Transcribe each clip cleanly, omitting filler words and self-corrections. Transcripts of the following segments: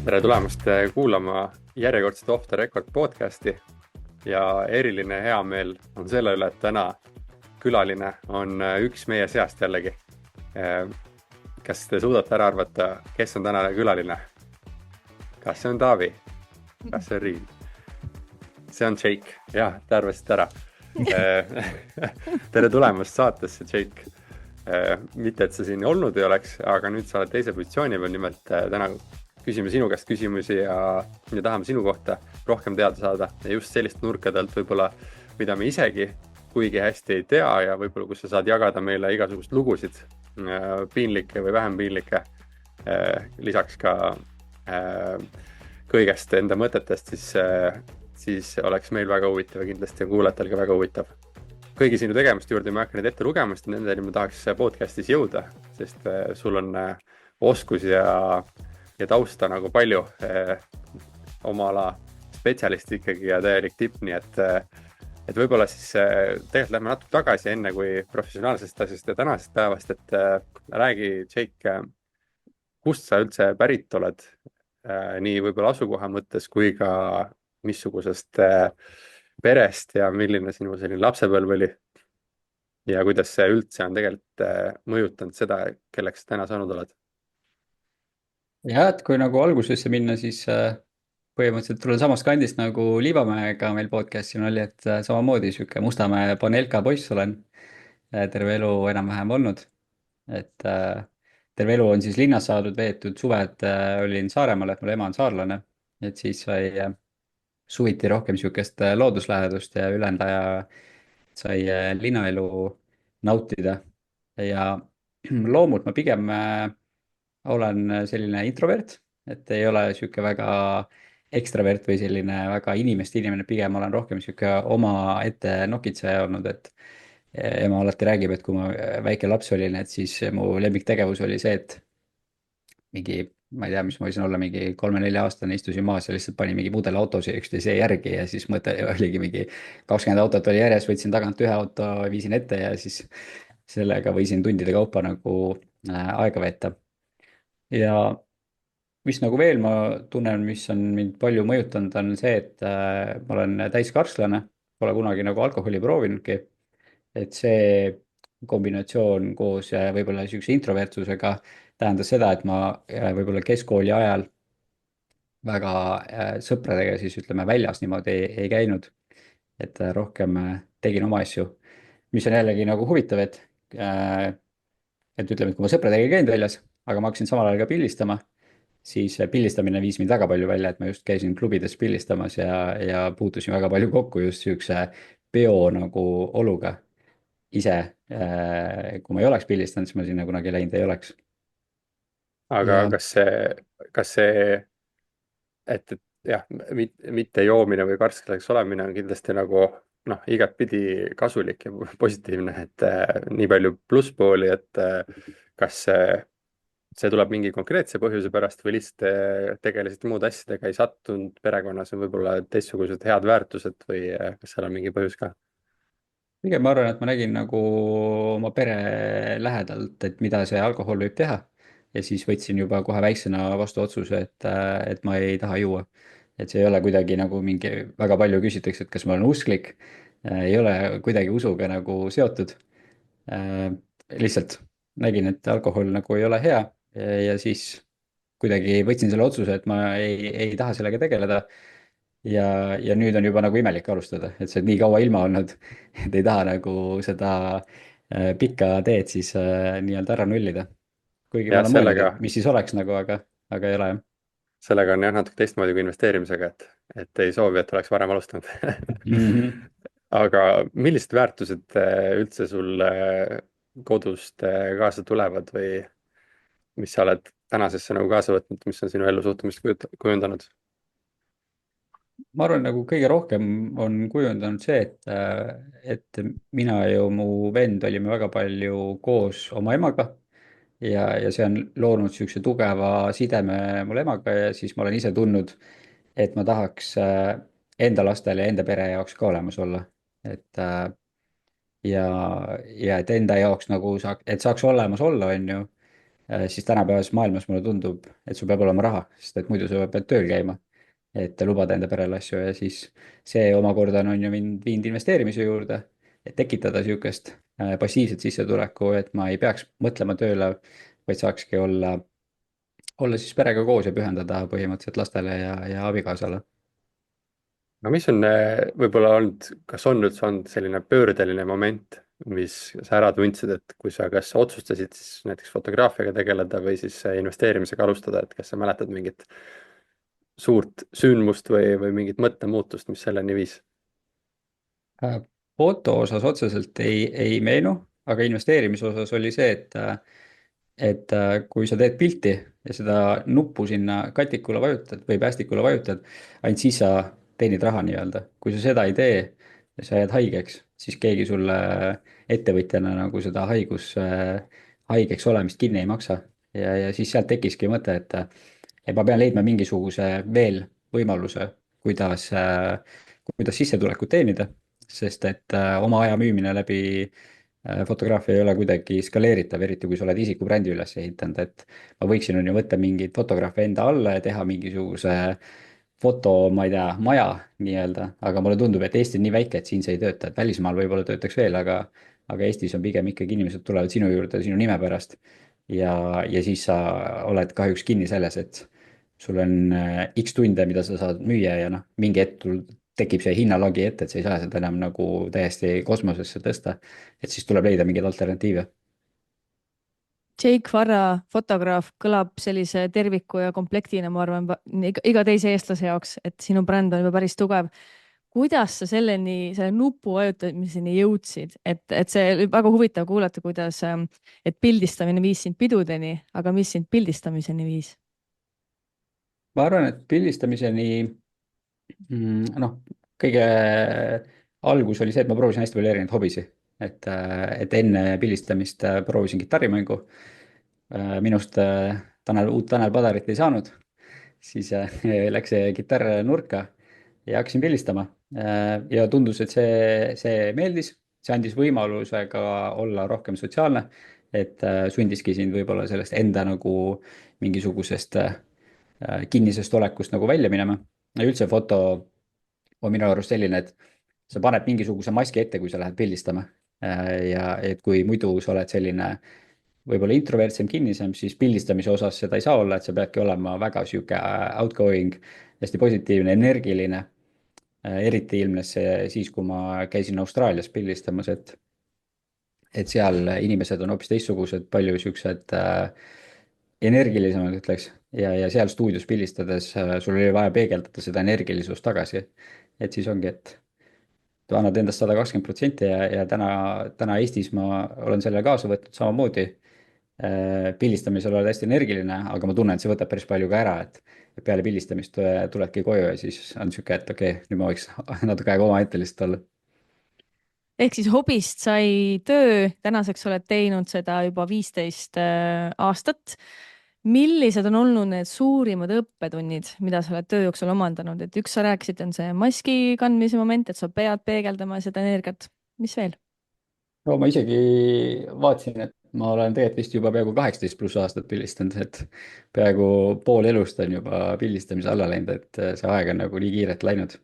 tere tulemast kuulama järjekordset Off the Record podcasti ja eriline heameel on selle üle, et täna külaline on üks meie seast jällegi. Kas te suudate ära arvata, kes on tänane külaline? Kas see on Taavi? Kas see on Riin? See on Jake. Jah, te arvasite ära. Tere tulemast saatesse, Jake. Mitte, et sa siin olnud ei oleks, aga nüüd sa oled teise positsiooni peal, nimelt täna küsime sinu käest küsimusi ja tahame sinu kohta rohkem teada saada ja just sellist nurkadelt võib-olla, mida me isegi kuigi hästi ei tea ja võib-olla kus sa saad jagada meile igasugust lugusid, piinlikke või vähem piinlikke, lisaks ka kõigest enda mõtetest, siis oleks meil väga huvitav ja kindlasti on kuulajatel ka väga huvitav. Kõigi sinu tegemiste juurde ma hakkan neid ette lugemast ja nendeni ma tahaks podcastis jõuda, sest sul on oskusi ja tausta nagu palju, oma ala spetsialist ikkagi ja täielik tipp, nii et võib-olla siis tegelikult lähme natuke tagasi enne kui professionaalsest asjast ja tänasest päevast, et räägi, Jake, kust sa üldse pärit oled, nii võib-olla asukoha mõttes kui ka missugusest perest ja milline sinu selline lapsepõlv oli ja kuidas see üldse on tegelikult mõjutanud seda, kelleks täna saanud oled? Jah, et kui nagu algusesse minna, siis põhimõtteliselt tulen samast kandist nagu Liivamäega meil podcast'i oli, et samamoodi sihuke Mustamäe Panelka poiss olen terve elu enam-vähem olnud. Et terve elu on siis linnas saadud veetud, suved olin Saaremaal, et mul ema on saarlane, et siis sai suviti rohkem sihukest looduslähedust ja ülejäänud aja sai linnaelu nautida. Ja loomult ma pigem olen selline introvert, et ei ole sihuke väga ekstravert või selline väga inimeste inimene, pigem olen rohkem sihuke omaette nokitseja olnud, et ema alati räägib, et kui ma väike laps olin, et siis mu lemmiktegevus oli see, et mingi, ma ei tea, mis ma võisin olla, mingi 3-4-aastane, istusin maas ja lihtsalt panin mingi mudelautosid üksteise järgi ja siis mõte oligi mingi 20 autot oli järjest, võtsin tagant ühe auto, viisin ette ja siis sellega võisin tundide kaupa nagu aega veeta. Ja mis nagu veel ma tunnen, mis on mind palju mõjutanud, on see, et ma olen täiskarslane, pole kunagi nagu alkoholi proovinudki. Et see kombinatsioon koos võib-olla niisuguse introvertsusega tähendas seda, et ma võib-olla keskkooli ajal väga sõpradega siis ütleme väljas niimoodi ei käinud. Et rohkem tegin oma asju, mis on jällegi nagu huvitav, et ütleme, et kui ma sõpradega ei käinud väljas, aga ma hakkasin samal ajal ka pildistama, siis pildistamine viis mind väga palju välja, et ma just käisin klubides pildistamas ja puutusin väga palju kokku just sihukese peo nagu oluga. Ise, kui ma ei oleks pildistanud, siis ma sinna kunagi läinud ei oleks. Aga Ja kas see, et jah, mitte joomine või karsklaks olemine on kindlasti nagu igatpidi kasulik ja positiivne, et nii palju plusspooli, et kas see tuleb mingi konkreetse põhjuse pärast või lihtsalt tegelesite muude asjadega, ei sattunud perekonnas on võib-olla teistsugused head väärtused või kas seal on mingi põhjus ka? pigem ma arvan, et ma nägin nagu oma pere lähedalt, et mida see alkohol võib teha. Ja siis võtsin juba kohe väiksena vastu otsuse, et ma ei taha juua. Et see ei ole kuidagi nagu mingi, väga palju küsitakse, et kas ma olen usklik. Ei ole kuidagi usuga nagu seotud. Lihtsalt nägin, et alkohol nagu ei ole hea ja siis kuidagi võtsin selle otsuse, et ma ei taha sellega tegeleda. Ja nüüd on juba nagu imelik alustada, et sa oled nii kaua ilma olnud, et ei taha nagu seda pikka teed siis nii-öelda ära nullida. Kuigi ma jah, olen mõelnud, et mis siis oleks nagu, aga ei ole jah. sellega on jah natuke teistmoodi kui investeerimisega, et ei soovi, et oleks varem alustanud. Mhm. aga millised väärtused üldse sul kodust kaasa tulevad või mis sa oled tänasesse nagu kaasa võtnud, mis on sinu ellu suhtumist kujundanud? Ma arvan, nagu kõige rohkem on kujundanud see, et mina ja mu vend olime väga palju koos oma emaga ja see on loonud niisuguse tugeva sideme mul emaga ja siis ma olen ise tundnud, et ma tahaks enda lastele ja enda pere jaoks ka olemas olla. Et ja et enda jaoks nagu et saaks olemas olla, on ju. siis tänapäevases maailmas mulle tundub, et sul peab olema raha, sest et muidu sa pead tööl käima, et lubada enda perele asju ja siis see omakorda on ju viinud investeerimise juurde, et tekitada niisugust passiivset sissetuleku, et ma ei peaks mõtlema tööle, vaid saakski olla siis perega koos ja pühendada põhimõtteliselt lastele ja abikaasale. no mis on võib-olla olnud, kas on üldse olnud selline pöördeline moment, mis sa ära tundsid, et kui sa kas otsustasid siis näiteks fotograafiaga tegeleda või siis investeerimisega alustada, et kas sa mäletad mingit suurt sündmust või mingit mõttemuutust, mis selleni viis? Äh, foto osas otseselt ei meenu, aga investeerimise osas oli see, et kui sa teed pilti ja seda nuppu sinna katikule vajutad või päästikule vajutad, ainult siis sa teenid raha nii-öelda. kui sa seda ei tee ja sa jääd haigeks, siis keegi sulle ettevõtjana nagu seda haigeks olemist kinni ei maksa. ja siis sealt tekkiski mõte, et ma pean leidma mingisuguse veel võimaluse, kuidas sissetulekut teenida, sest et oma aja müümine läbi fotograafia ei ole kuidagi skaleeritav, eriti kui sa oled isikubrändi üles ehitanud, et ma võiksin on ju võtta mingeid fotograafe enda alla ja teha mingisuguse foto, ma ei tea, maja nii-öelda, aga mulle tundub, et Eesti on nii väike, et siin see ei tööta, et välismaal võib-olla töötaks veel, aga Eestis on pigem ikkagi inimesed tulevad sinu juurde sinu nime pärast. ja siis sa oled kahjuks kinni selles, et sul on X tunde, mida sa saad müüa ja noh, mingi hetk tekib see hinnalagi ette, et sa ei saa seda enam nagu täiesti kosmosesse tõsta. et siis tuleb leida mingeid alternatiive. Jake Farra fotograaf kõlab sellise terviku ja komplektina, ma arvan, iga teise eestlase jaoks, et sinu bränd on juba päris tugev. Kuidas sa selle nupu vajutamiseni jõudsid, et see oli väga huvitav kuulata, kuidas, et pildistamine viis sind pidudeni, aga mis sind pildistamiseni viis? ma arvan, et pildistamiseni noh, kõige algus oli see, et ma proovisin hästi palju erinevaid hobisid. et enne pildistamist proovisin kitarrimängu. minust uut Tanel Padarit ei saanud, siis läks see kitarr nurka ja hakkasin pildistama. ja tundus, et see meeldis, see andis võimaluse ka olla rohkem sotsiaalne, et sundiski sind võib-olla sellest enda nagu mingisugusest kinnisest olekust nagu välja minema. ja üldse foto on minu arust selline, et sa paned mingisuguse maski ette, kui sa lähed pildistama. ja et kui muidu sa oled selline võib-olla introvertsem, kinnisem, siis pildistamise osas seda ei saa olla, et sa peadki olema väga sihuke outgoing, hästi positiivne, energiline. eriti ilmnes see siis, kui ma käisin Austraalias pildistamas, et seal inimesed on hoopis teistsugused, palju siuksed energilisemad, ütleks. ja seal stuudios pildistades sul oli vaja peegeldada seda energilisust tagasi. et siis ongi, et annad endast 120% ja täna Eestis ma olen selle kaasa võtnud samamoodi. pildistamisel oled hästi energiline, aga ma tunnen, et see võtab päris palju ka ära, et peale pildistamist tuledki koju ja siis on sihuke, et okei, nüüd ma võiks natuke aega omaette lihtsalt olla. Ehk siis hobist sai töö, tänaseks oled teinud seda juba 15 aastat. Millised on olnud need suurimad õppetunnid, mida sa oled töö jooksul omandanud, et üks sa rääkisid, on see maski kandmise moment, et sa pead peegeldama seda energiat. Mis veel? no ma isegi vaatasin, et ma olen tegelikult vist juba peaaegu 18+ aastat pildistanud, et peaaegu pool elust on juba pildistamise alla läinud, et see aeg on nagu nii kiirelt läinud.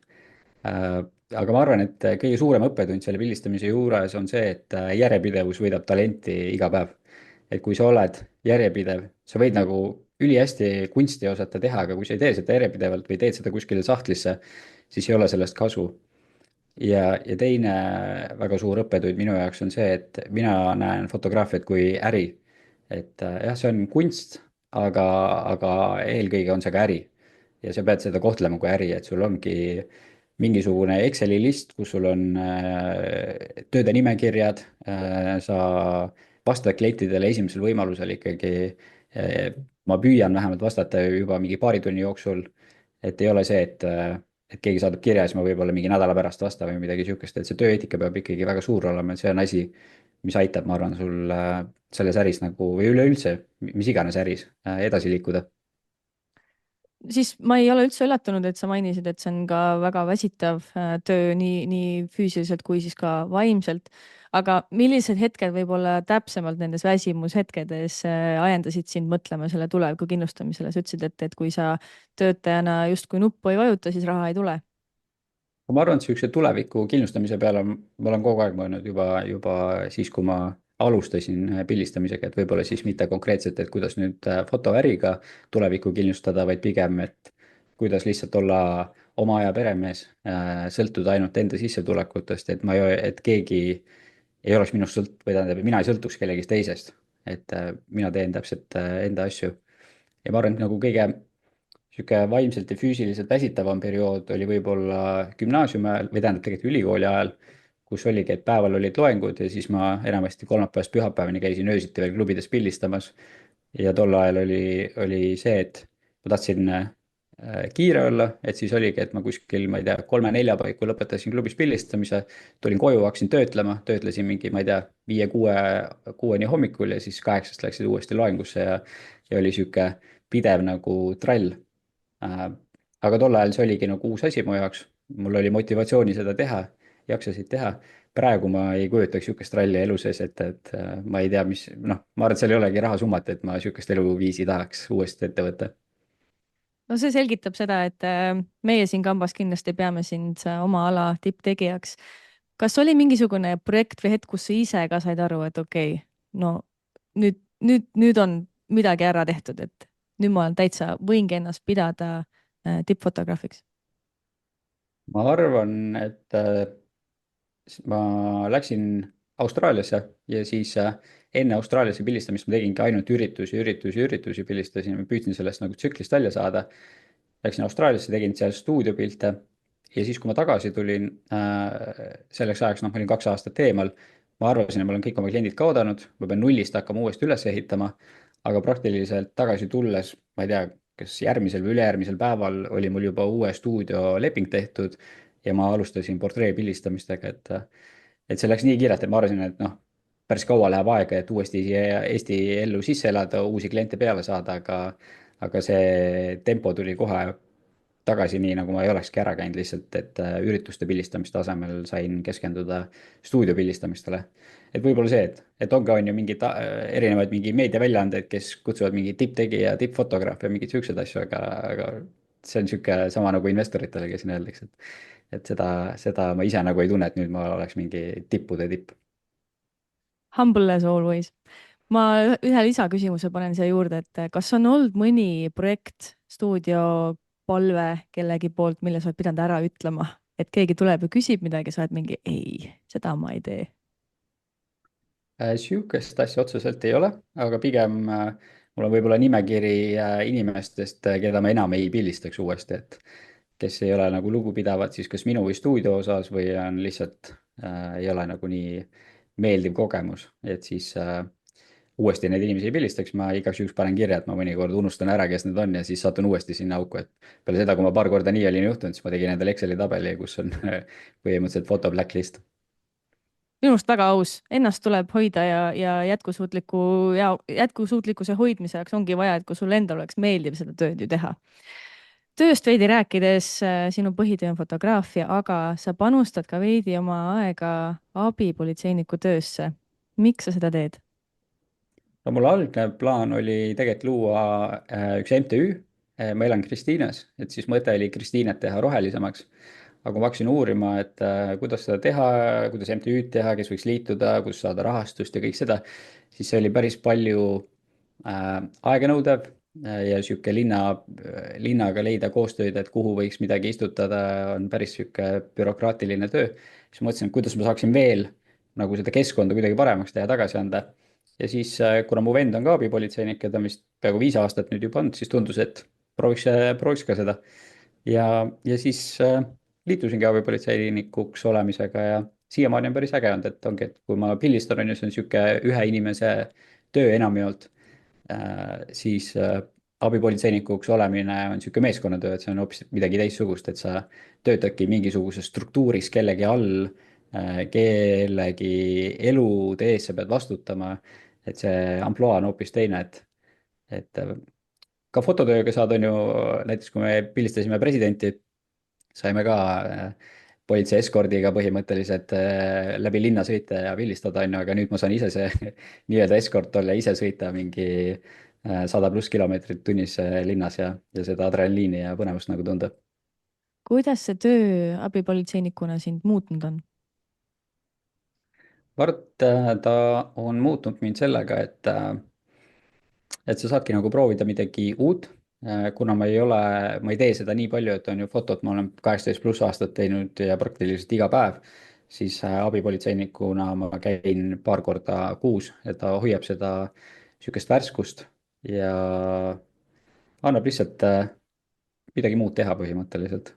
aga ma arvan, et kõige suurem õppetund selle pildistamise juures on see, et järjepidevus võidab talenti iga päev. et kui sa oled järjepidev, sa võid nagu ülihästi kunsti osata teha, aga kui sa ei tee seda järjepidevalt või teed seda kuskile sahtlisse, siis ei ole sellest kasu. ja teine väga suur õppetund minu jaoks on see, et mina näen fotograafiat kui äri. et jah, see on kunst, aga eelkõige on see ka äri. ja sa pead seda kohtlema kui äri, et sul ongi mingisugune Exceli list, kus sul on tööde nimekirjad, sa vastad klientidele esimesel võimalusel ikkagi. ma püüan vähemalt vastata juba mingi paari tunni jooksul, et ei ole see, et keegi saadab kirja ja siis ma võib-olla mingi nädala pärast vastan või midagi sihukest, et see tööeetika peab ikkagi väga suur olema, et see on asi, mis aitab, ma arvan, sul selles äris nagu või üleüldse mis iganes äris edasi liikuda. siis ma ei ole üldse üllatunud, et sa mainisid, et see on ka väga väsitav töö nii füüsiliselt kui siis ka vaimselt. aga millised hetked võib-olla täpsemalt nendes väsimushetkedes ajendasid sind mõtlema selle tuleviku kindlustamisele? sa ütlesid, et kui sa töötajana justkui nuppu ei vajuta, siis raha ei tule. ma arvan, et niisuguse tuleviku kindlustamise peale ma olen kogu aeg mõelnud juba siis, kui ma alustasin pildistamisega, et võib-olla siis mitte konkreetselt, et kuidas nüüd fotoäriga tulevikku kindlustada, vaid pigem, et kuidas lihtsalt olla oma aja peremees, sõltuda ainult enda sissetulekutest, et keegi ei oleks minust või tähendab, mina ei sõltuks kellegist teisest. Et mina teen täpselt enda asju. Ja ma arvan, et nagu kõige sihuke vaimselt ja füüsiliselt väsitavam periood oli võib-olla gümnaasiumi ajal või tähendab tegelikult ülikooli ajal, kus oligi, et päeval olid loengud ja siis ma enamasti kolmapäevast pühapäevani käisin öösiti veel klubides pildistamas. Ja tol ajal oli see, et ma tahtsin kiire olla, et siis oligi, et ma kuskil, ma ei tea, 3-4 paiku lõpetasin klubis pildistamise, tulin koju, hakkasin töötlesin mingi, ma ei tea, 5-6 hommikul ja siis 8 läksid uuesti loengusse ja oli sihuke pidev nagu trall. Aga tol ajal see oligi nagu uus asi mu jaoks, mul oli motivatsiooni seda teha, jaksasid teha. Praegu ma ei kujutaks sihukest ralli elu sees, et ma ei tea, noh, ma arvan, et seal ei olegi rahasummat, et ma sihukest eluviisi tahaks uuesti ette võtta. no see selgitab seda, et meie siin kambas kindlasti peame sind oma ala tipptegijaks. kas oli mingisugune projekt või hetk, kus sa ise ka said aru, et okei, no nüüd on midagi ära tehtud, et nüüd ma olen täitsa, võingi ennast pidada tippfotograafiks? ma arvan, et ma läksin Austraaliasse ja siis enne Austraaliasse pildistamist ma tegingi ainult üritusi pildistasin, püüdsin sellest nagu tsüklist välja saada. Läksin Austraaliasse, tegin seal stuudiopilte ja siis, kui ma tagasi tulin, selleks ajaks, noh, ma olin 2 aastat eemal, ma arvasin, et ma olen kõik oma kliendid kaotanud, ma pean nullist hakkama uuesti üles ehitama, aga praktiliselt tagasi tulles, ma ei tea, kas järgmisel või ülejärgmisel päeval oli mul juba uue stuudio leping tehtud ja ma alustasin portree pildistamistega, et see läks nii kiirelt, et ma arvasin, et noh, päris kaua läheb aega, et uuesti siia Eesti ellu sisse elada, uusi kliente peale saada, aga see tempo tuli kohe tagasi, nii nagu ma ei olekski ära käinud lihtsalt, et ürituste pildistamiste asemel sain keskenduda stuudio pildistamistele. Et võib-olla see, et on ju mingid erinevaid mingi meediaväljaandeid, kes kutsuvad mingi tipptegija, tippfotograaf ja mingeid siukseid asju, aga see on sihuke sama nagu investoritele, kes siin öeldakse, et seda ma ise nagu ei tunne, et nüüd ma oleks mingi tippude tipp. Humble as always. ma ühe lisaküsimuse panen siia juurde, et kas on olnud mõni projekt, stuudiopalve kellegi poolt, mille sa oled pidanud ära ütlema, et keegi tuleb ja küsib midagi, sa oled mingi ei, seda ma ei tee. Sihukest asja otseselt ei ole, aga pigem mul on võib-olla nimekiri inimestest, keda ma enam ei pildistaks uuesti, et kes ei ole nagu lugupidavad siis kas minu või stuudio osas või on lihtsalt ei ole nagu nii meeldiv kogemus, et siis uuesti neid inimesi ei pildistaks, ma igaks juhuks panen kirja, et ma mõnikord unustan ära, kes need on ja siis satun uuesti sinna auku, et peale seda, kui ma paar korda nii olin juhtunud, siis ma tegin endale Exceli tabeli, kus on põhimõtteliselt foto blacklist. minu arust väga aus, ennast tuleb hoida ja jätkusuutlikkuse hoidmiseks ongi vaja, et kui sul endal oleks meeldiv seda tööd ju teha. tööst veidi rääkides, sinu põhitöö on fotograafia, aga sa panustad ka veidi oma aega abipolitseiniku töösse. miks sa seda teed? no mul algne plaan oli tegelikult luua üks MTÜ. Ma elan Kristiines, et siis mõte oli Kristiinet teha rohelisemaks. aga kui ma hakkasin uurima, et kuidas seda teha, kuidas MTÜ-d teha, kes võiks liituda, kuidas saada rahastust ja kõik seda, siis see oli päris palju aeganõudev ja sihuke linnaga leida koostööd, et kuhu võiks midagi istutada, on päris sihuke bürokraatiline töö. siis mõtlesin, et kuidas ma saaksin veel nagu seda keskkonda kuidagi paremaks teha, tagasi anda. ja siis, kuna mu vend on ka abipolitseinik ja ta on vist peaaegu 5 aastat nüüd juba olnud, siis tundus, et prooviks ka seda. ja siis liitusingi abipolitseinikuks olemisega ja siiamaani on päris äge olnud, et ongi, et kui ma pildistan, on ju, see on niisugune ühe inimese töö enamjaolt, siis abipolitseinikuks olemine on niisugune meeskonnatöö, et see on hoopis midagi teistsugust, et sa töötadki mingisuguses struktuuris kellegi all, kellegi elude eest sa pead vastutama, et see ampluaa on hoopis teine, et ka fototööga saad, on ju, näiteks kui me pildistasime presidenti, saime ka politsei eskordiga põhimõtteliselt läbi linna sõita ja pildistada, on ju, aga nüüd ma saan ise see nii-öelda eskort olla ja ise sõita mingi 100+ kilomeetrit tunnis linnas ja seda adrenaliini ja põnevust nagu tunda. kuidas see töö abipolitseinikuna sind muutnud on? Mart, ta on muutnud mind sellega, et sa saadki nagu proovida midagi uut. Kuna ma ei tee seda nii palju, et on ju fotot, ma olen 18+ aastat teinud ja praktiliselt iga päev, siis abipolitseinikuna ma käin paar korda kuus ja ta hoiab seda niisugust värskust ja annab lihtsalt midagi muud teha põhimõtteliselt.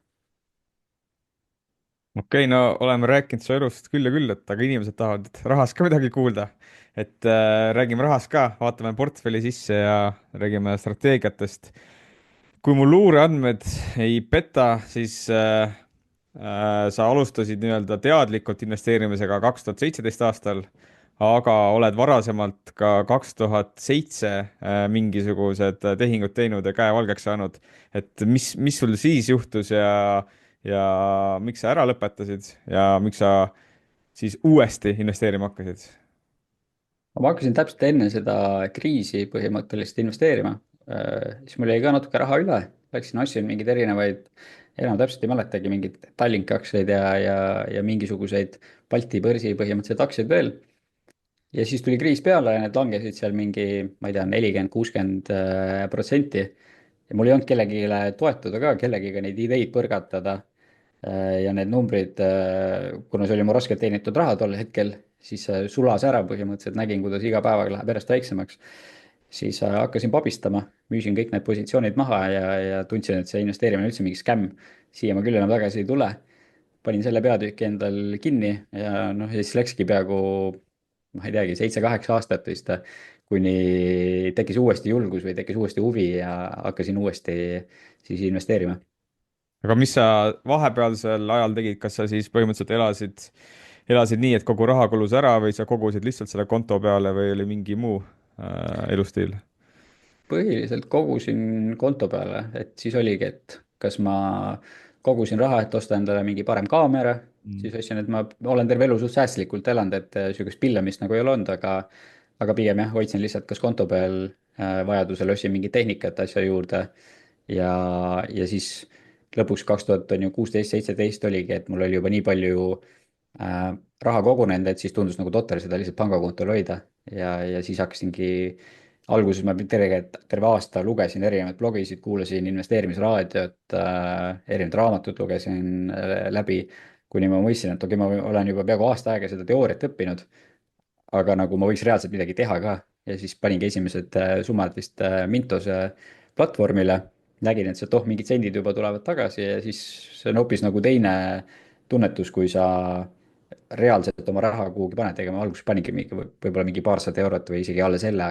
okei, no oleme rääkinud su elust küll ja küll, et aga inimesed tahavad rahast ka midagi kuulda. et räägime rahast ka, vaatame portfelli sisse ja räägime strateegiatest. kui mu luureandmed ei peta, siis sa alustasid nii-öelda teadlikult investeerimisega 2017. aastal, aga oled varasemalt ka 2007 mingisugused tehingud teinud ja käe valgeks saanud. et mis sul siis juhtus ja miks sa ära lõpetasid ja miks sa siis uuesti investeerima hakkasid? ma hakkasin täpselt enne seda kriisi põhimõtteliselt investeerima. Siis mul jäi ka natuke raha üle, läksin ostsin mingeid erinevaid, enam täpselt ei mäletagi, mingeid Tallinki aktsiaid ja mingisuguseid Balti börsi põhimõtteliselt aktsiaid veel. Ja siis tuli kriis peale ja need langesid seal mingi, ma ei tea, 40–60%. ja mul ei olnud kellegile toetuda ka, kellegiga neid ideid põrgatada. Ja need numbrid, kuna see oli mu raskelt teenitud raha tol hetkel, siis sulas ära põhimõtteliselt, nägin, kuidas iga päevaga läheb järjest väiksemaks. Siis hakkasin pabistama, müüsin kõik need positsioonid maha ja tundsin, et see investeerimine on üldse mingi skämm. Siia ma küll enam tagasi ei tule. Panin selle peatüki endal kinni ja noh, ja siis läkski peaaegu, ma ei teagi, 7–8 aastat vist, kuni tekkis uuesti julgus või tekkis uuesti huvi ja hakkasin uuesti siis investeerima. aga mis sa vahepealsel ajal tegid, kas sa siis põhimõtteliselt elasid nii, et kogu raha kulus ära või sa kogusid lihtsalt selle konto peale või oli mingi muu elustiil? Põhiliselt kogusin konto peale, et siis oligi, et kas ma kogusin raha, et osta endale mingi parem kaamera, siis ostsin, et ma olen terve elu suht säästlikult elanud, et sihukest pillemist nagu ei ole olnud, aga pigem jah, hoidsin lihtsalt kas konto peal, vajadusel ostsin mingit tehnikat asja juurde ja siis lõpuks 2016–17 oligi, et mul oli juba nii palju raha kogunenud, et siis tundus nagu totter seda lihtsalt pangakontol hoida ja siis hakkasingi, alguses ma terve aasta lugesin erinevaid blogisid, kuulasin investeerimisraadiot, erinevad raamatud lugesin läbi, kuni ma mõistsin, et okei, ma olen juba peaaegu aasta aega seda teooriat õppinud, aga nagu ma võiks reaalselt midagi teha ka ja siis paningi esimesed summad vist Mintose platvormile, nägin, et sealt mingid sendid juba tulevad tagasi ja siis see on hoopis nagu teine tunnetus, kui sa reaalselt oma raha kuhugi paned, ega ma alguses paningi mingi, võib-olla mingi paarsada eurot või isegi alla selle,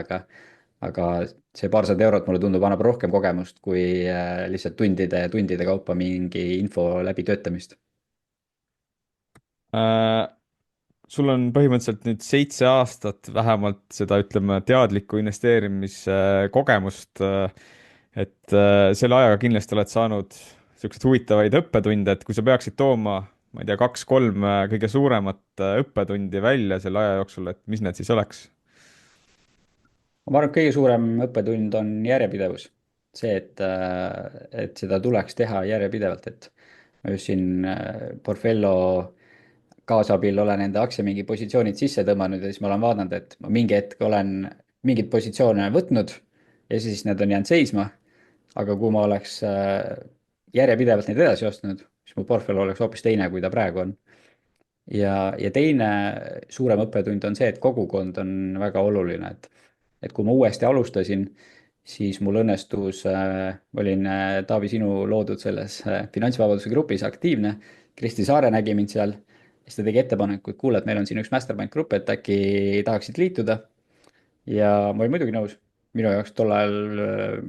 aga see paarsada eurot mulle tundub, annab rohkem kogemust kui lihtsalt tundide ja tundide kaupa mingi info läbitöötamist. Äh, sul on põhimõtteliselt nüüd 7 aastat vähemalt seda, ütleme, teadlikku investeerimiskogemust. et selle ajaga kindlasti oled saanud niisuguseid huvitavaid õppetunde, et kui sa peaksid tooma, ma ei tea, 2–3 kõige suuremat õppetundi välja selle aja jooksul, et mis need siis oleks? ma arvan, et kõige suurem õppetund on järjepidevus. See, et seda tuleks teha järjepidevalt, et ma just siin Portfello kaasabil olen enda aktsia mingi positsioonid sisse tõmmanud ja siis ma olen vaadanud, et ma mingi hetk olen mingeid positsioone võtnud ja siis need on jäänud seisma. aga kui ma oleks järjepidevalt neid edasi ostnud, siis mu portfell oleks hoopis teine, kui ta praegu on. ja teine suurem õppetund on see, et kogukond on väga oluline, et kui ma uuesti alustasin, siis mul õnnestus, olin Taavi, sinu loodud selles finantsvabaduse grupis aktiivne. Kristi Saare nägi mind seal, siis ta tegi ettepaneku, et kuule, et meil on siin üks mastermind grupp, et äkki tahaksid liituda. ja ma olin muidugi nõus. Minu jaoks tol ajal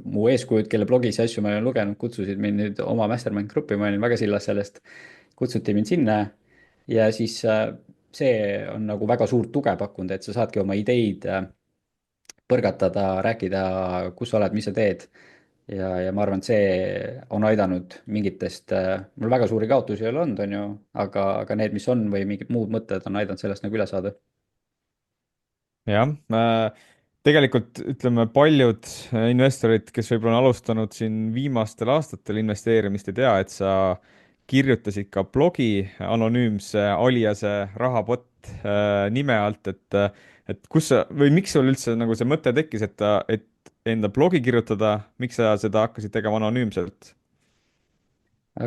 mu eeskujud, kelle blogis ja asju ma olen lugenud, kutsusid mind nüüd oma mastermind gruppi, ma olin väga sillas sellest. kutsuti mind sinna ja siis see on nagu väga suurt tuge pakkunud, et sa saadki oma ideid põrgatada, rääkida, kus sa oled, mis sa teed. ja ma arvan, et see on aidanud mingitest, mul väga suuri kaotusi ei ole olnud, on ju, aga need, mis on või mingid muud mõtted on aidanud sellest nagu üle saada. jah, tegelikult ütleme, paljud investorid, kes võib-olla on alustanud siin viimastel aastatel investeerimist, ei tea, et sa kirjutasid ka blogi anonüümse aliase rahapott nime alt, et kus sa või miks sul üldse nagu see mõte tekkis, et enda blogi kirjutada, miks sa seda hakkasid tegema anonüümselt?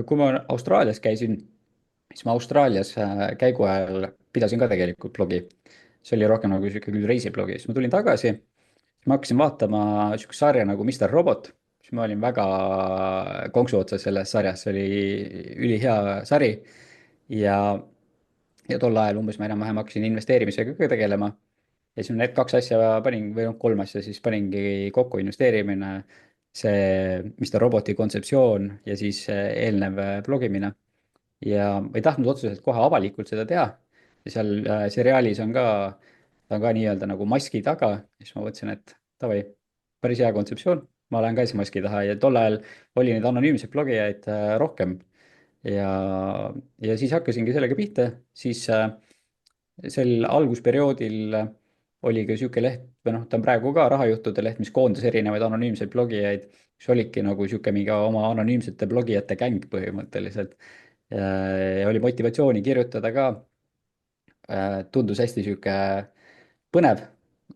Kui ma Austraalias käisin, siis ma Austraalias käigu ajal pidasin ka tegelikult blogi. See oli rohkem nagu sihuke küll reisiblogi, siis ma tulin tagasi, siis ma hakkasin vaatama sihukest sarja nagu Mr Robot, siis ma olin väga konksu otsas selles sarjas, see oli ülihea sari ja, ja tol ajal umbes ma enam-vähem hakkasin investeerimisega ka tegelema. ja siis ma need kaks asja panin, või noh, kolm asja siis paningi kokku, investeerimine, see Mr Roboti kontseptsioon ja siis eelnev blogimine ja ma ei tahtnud otseselt kohe avalikult seda teha. ja seal seriaalis on ka, ta on ka nii-öelda nagu maski taga, siis ma mõtlesin, et davai, päris hea kontseptsioon, ma lähen ka siis maski taha ja tol ajal oli neid anonüümseid blogijaid rohkem. ja, ja siis hakkasingi sellega pihta, siis sel algusperioodil oli ka sihuke leht, või noh, ta on praegu ka rahajuttude leht, mis koondas erinevaid anonüümseid blogijaid, mis olidki nagu sihuke mingi oma anonüümsete blogijate gäng põhimõtteliselt. Ja oli motivatsiooni kirjutada ka. Tundus hästi sihuke põnev,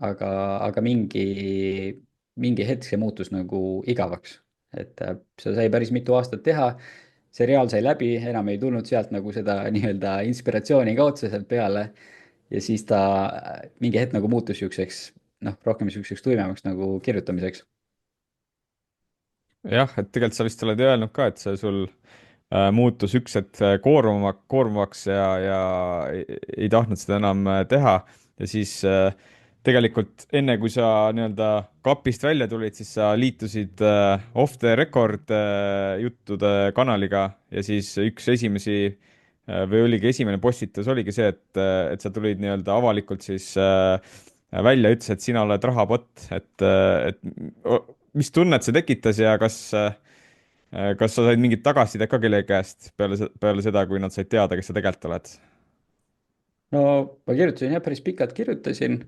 aga mingi hetk see muutus nagu igavaks. et seda sai päris mitu aastat teha. Seriaal sai läbi, enam ei tulnud sealt nagu seda nii-öelda inspiratsiooni ka otseselt peale. ja siis ta mingi hetk nagu muutus siukseks, noh, rohkem siukseks tuimemaks nagu kirjutamiseks. jah, et tegelikult sa vist oled öelnud ka, et see sul muutus üks hetk koormavaks ja ei tahtnud seda enam teha ja siis tegelikult enne, kui sa nii-öelda kapist välja tulid, siis sa liitusid Off the Record juttude kanaliga ja siis üks esimesi või oligi esimene postitus oligi see, et sa tulid nii-öelda avalikult siis välja, ütles, et sina oled rahapott, et mis tunnet see tekitas ja kas sa said mingit tagasisidet ka kellegi käest peale seda, kui nad said teada, kes sa tegelikult oled? no ma kirjutasin jah, päris pikalt kirjutasin.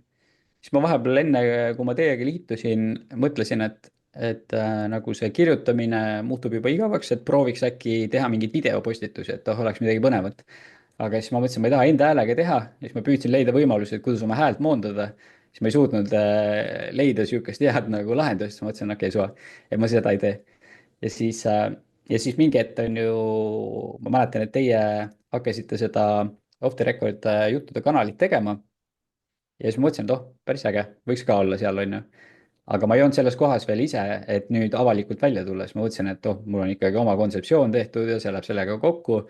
siis ma vahepeal enne, kui ma teiega liitusin, mõtlesin, et nagu see kirjutamine muutub juba igavaks, et prooviks äkki teha mingeid videopostitusi, et oleks midagi põnevat. aga siis ma mõtlesin, ma ei taha enda häälega teha, siis ma püüdsin leida võimalusi, et kuidas oma häält moondada. siis ma ei suutnud leida sihukest head nagu lahendust, siis ma mõtlesin, okei, suva, et ma seda ei tee. ja siis, ja siis mingi hetk on ju, ma mäletan, et teie hakkasite seda Off the Record juttude kanalit tegema. ja siis ma mõtlesin, et oh, päris äge, võiks ka olla seal, on ju. aga ma ei olnud selles kohas veel ise, et nüüd avalikult välja tulla, siis ma mõtlesin, et oh, mul on ikkagi oma kontseptsioon tehtud ja see läheb sellega kokku.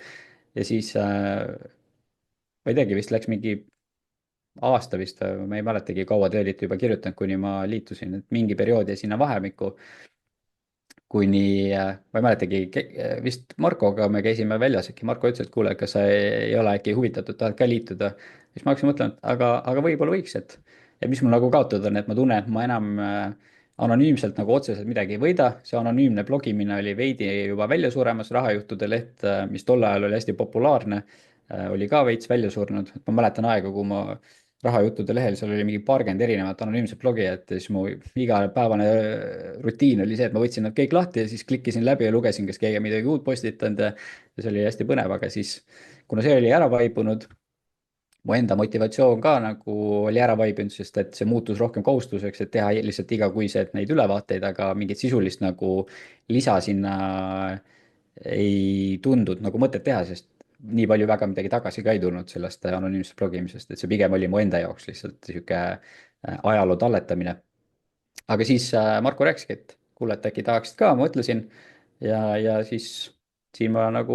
ja siis ma ei teagi, vist läks mingi aasta vist, ma ei mäletagi, kaua te olite juba kirjutanud, kuni ma liitusin, et mingi periood jäi sinna vahemikku. kuni, ma ei mäletagi, vist Markoga me käisime väljas, äkki Marko ütles, et kuule, kas sa ei ole äkki huvitatud, tahad ka liituda. siis ma hakkasin mõtlema, et aga võib-olla võiks, et mis mul nagu kaotada on, et ma tunnen, et ma enam anonüümselt nagu otseselt midagi ei võida. see anonüümne blogimine oli veidi juba välja suremas, rahajuttude leht, mis tol ajal oli hästi populaarne, oli ka veits välja surnud. et ma mäletan aega, kui ma rahajuttude lehel, seal oli mingi paarkümmend erinevat anonüümset blogijat ja siis mu igapäevane rutiin oli see, et ma võtsin nad kõik lahti ja siis klikkisin läbi ja lugesin, kas keegi on midagi uut postitanud ja see oli hästi põnev, aga siis kuna see oli ära vaibunud, mu enda motivatsioon ka nagu oli ära vaibunud, sest et see muutus rohkem kohustuseks, et teha lihtsalt igakuiselt neid ülevaateid, aga mingit sisulist nagu lisa sinna ei tundnud nagu mõtet teha, sest nii palju väga midagi tagasi ka ei tulnud sellest anonüümsest blogimisest, et see pigem oli mu enda jaoks lihtsalt sihuke ajaloo talletamine. aga siis Marko rääkiski, et kuule, et äkki tahaksid ka, ma mõtlesin ja siis siin ma nagu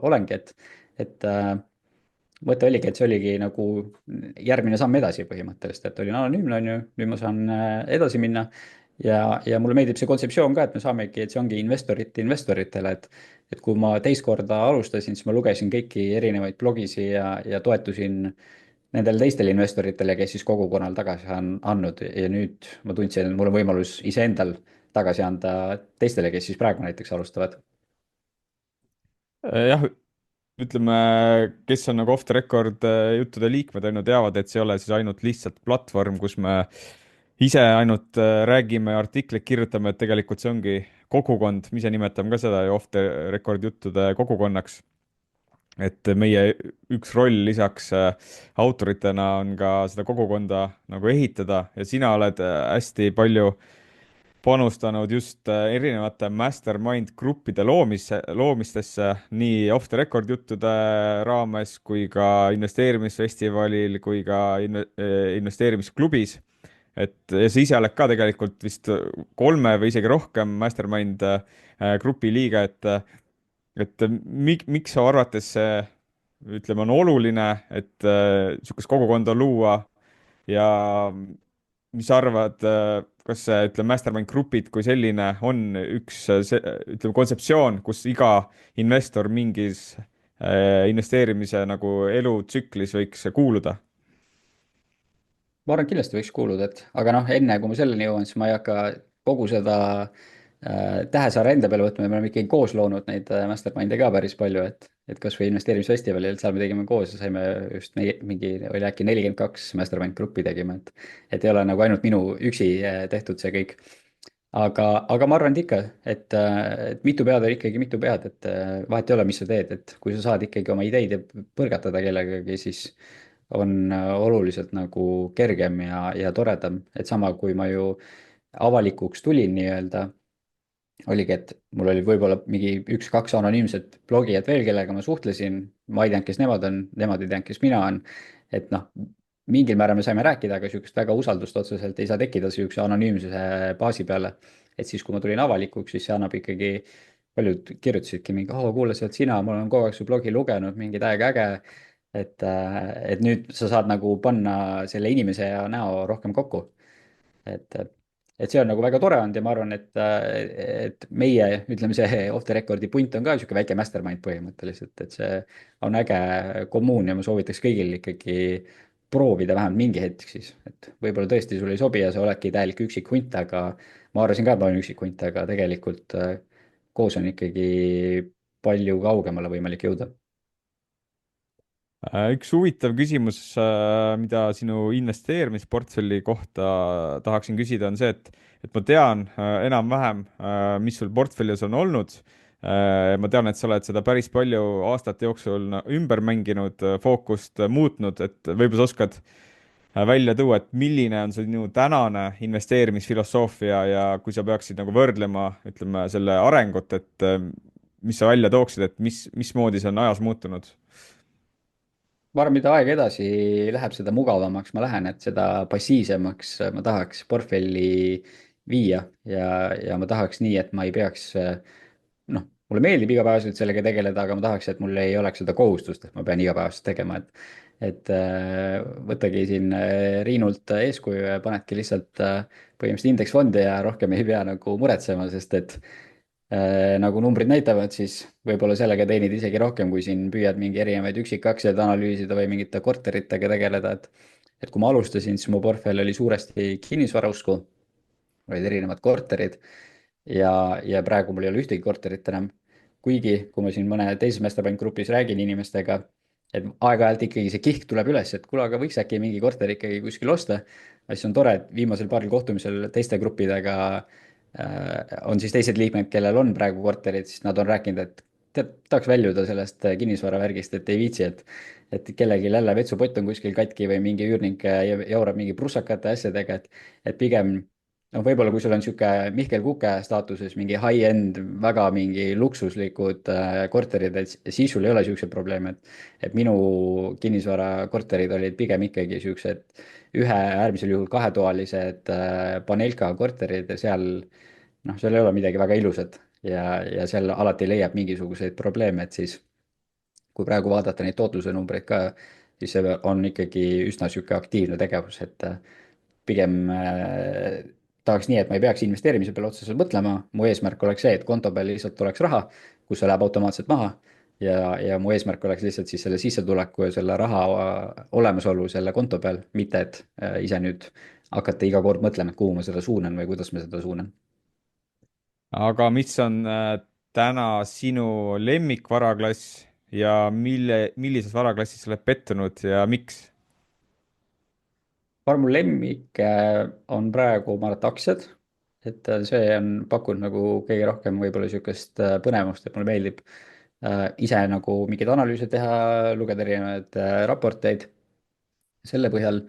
olengi, et mõte oligi, et see oligi nagu järgmine samm edasi põhimõtteliselt, et olin anonüümne, on ju, nüüd ma saan edasi minna. ja mulle meeldib see kontseptsioon ka, et me saamegi, et see ongi investorit investoritele, et kui ma teist korda alustasin, siis ma lugesin kõiki erinevaid blogisi ja toetusin nendele teistele investoritele, kes siis kogukonnal tagasi on andnud ja nüüd ma tundsin, et mul on võimalus iseendal tagasi anda teistele, kes siis praegu näiteks alustavad? jah, ütleme, kes on nagu off the record juttude liikmed on ju, teavad, et see ei ole siis ainult lihtsalt platvorm, kus me ise ainult räägime, artikleid kirjutame, et tegelikult see ongi kogukond, me ise nimetame ka seda ju off the record juttude kogukonnaks. et meie üks roll lisaks autoritena on ka seda kogukonda nagu ehitada ja sina oled hästi palju panustanud just erinevate mastermind gruppide loomistesse nii off the record juttude raames kui ka investeerimisfestivalil kui ka investeerimisklubis. et ja sa ise oled ka tegelikult vist 3 või isegi rohkem mastermind grupi liige, et miks su arvates see, ütleme, on oluline, et niisugust kogukonda luua ja mis sa arvad, kas see, ütleme, mastermind grupid kui selline on üks, ütleme, kontseptsioon, kus iga investor mingis investeerimise nagu elutsüklis võiks kuuluda? ma arvan, et kindlasti võiks kuuluda, et aga noh, enne kui ma selleni jõuan, siis ma ei hakka kogu seda Tähesaare enda peale võtma ja me oleme ikkagi koos loonud neid mastermind'e ka päris palju, et kasvõi investeerimisfestivalil, seal me tegime koos ja saime just mingi, oli äkki 42 mastermind gruppi tegime, et ei ole nagu ainult minu üksi tehtud see kõik. aga ma arvan, et ikka, et mitu pead on ikkagi mitu pead, et vahet ei ole, mis sa teed, et kui sa saad ikkagi oma ideid põrgatada kellegagi, siis on oluliselt nagu kergem ja toredam, et sama, kui ma ju avalikuks tulin nii-öelda, oligi, et mul oli võib-olla mingi 1-2 anonüümset blogijat veel, kellega ma suhtlesin, ma ei teadnud, kes nemad on, nemad ei teadnud, kes mina olen. et noh, mingil määral me saime rääkida, aga niisugust väga usaldust otseselt ei saa tekkida niisuguse anonüümsuse baasi peale. et siis, kui ma tulin avalikuks, siis see annab ikkagi, paljud kirjutasidki mingi, kuule, see oled sina, ma olen kogu aeg su blogi lugenud, mingi täiega äge. et nüüd sa saad nagu panna selle inimese ja näo rohkem kokku. et see on nagu väga tore olnud ja ma arvan, et meie, ütleme, see off the record'i punt on ka niisugune väike mastermind põhimõtteliselt, et see on äge kommuun ja ma soovitaks kõigil ikkagi proovida vähemalt mingi hetk siis, et võib-olla tõesti sul ei sobi ja sa oledki täielik üksikhunt, aga ma arvasin ka, et ma olen üksikhunt, aga tegelikult koos on ikkagi palju kaugemale võimalik jõuda. Üks huvitav küsimus, mida sinu investeerimisportfelli kohta tahaksin küsida, on see, et ma tean enam-vähem, mis sul portfellis on olnud. Ma tean, et sa oled seda päris palju aastate jooksul ümber mänginud, fookust muutnud, et võib-olla sa oskad välja tuua, et milline on sinu tänane investeerimisfilosoofia ja kui sa peaksid nagu võrdlema, ütleme, selle arengut, et mis sa välja tooksid, et mismoodi see on ajas muutunud? ma arvan, mida aeg edasi läheb, seda mugavamaks ma lähen, et seda passiivsemaks ma tahaks portfelli viia ja ma tahaks nii, et ma ei peaks, noh, mulle meeldib igapäevaselt sellega tegeleda, aga ma tahaks, et mul ei oleks seda kohustust, et ma pean igapäevaselt tegema, et võtagi siin Riinult eeskuju ja panedki lihtsalt põhimõtteliselt indeksfondi ja rohkem ei pea nagu muretsema, sest et nagu numbrid näitavad, siis võib-olla sellega teenid isegi rohkem, kui siin püüad mingi erinevaid üksikaktsiaid analüüsida või mingite korteritega tegeleda, et kui ma alustasin, siis mu portfell oli suuresti kinnisvarausku, olid erinevad korterid ja praegu mul ei ole ühtegi korterit enam. kuigi, kui ma siin mõne teises mastermind grupis räägin inimestega, et aeg-ajalt ikkagi see kihk tuleb üles, et kuule, aga võiks äkki mingi korter ikkagi kuskil osta. siis on tore, et viimasel paaril kohtumisel teiste gruppidega on siis teised liikmed, kellel on praegu korterid, siis nad on rääkinud, et tead, tahaks väljuda sellest kinnisvaravärgist, et ei viitsi, et kellelgi jälle vetsupott on kuskil katki või mingi üürnik jaurab mingi prussakate asjadega, et pigem noh, võib-olla kui sul on niisugune Mihkel Kuke staatuses mingi high-end, väga mingi luksuslikud korterid, et siis sul ei ole niisuguseid probleeme, et minu kinnisvarakorterid olid pigem ikkagi niisugused äärmisel juhul kahetoalised Panelka korterid ja seal ei ole midagi väga ilusat ja seal alati leiab mingisuguseid probleeme, et siis kui praegu vaadata neid tootluse numbreid ka, siis see on ikkagi üsna niisugune aktiivne tegevus, et pigem tahaks nii, et ma ei peaks investeerimise peale otseselt mõtlema, mu eesmärk oleks see, et konto peal lihtsalt oleks raha, kus see läheb automaatselt maha ja mu eesmärk oleks lihtsalt siis selle sissetuleku ja selle raha olemasolu selle konto peal, mitte et ise nüüd hakata iga kord mõtlema, et kuhu ma seda suunan või kuidas ma seda suunan. aga mis on täna sinu lemmikvaraklass ja millises varaklassis sa oled pettunud ja miks? ma arvan, mu lemmik on praegu, ma arvan, et aktsiad. et see on pakkunud nagu kõige rohkem võib-olla niisugust põnevust, et mulle meeldib ise nagu mingeid analüüse teha, lugeda erinevaid raporteid. selle põhjal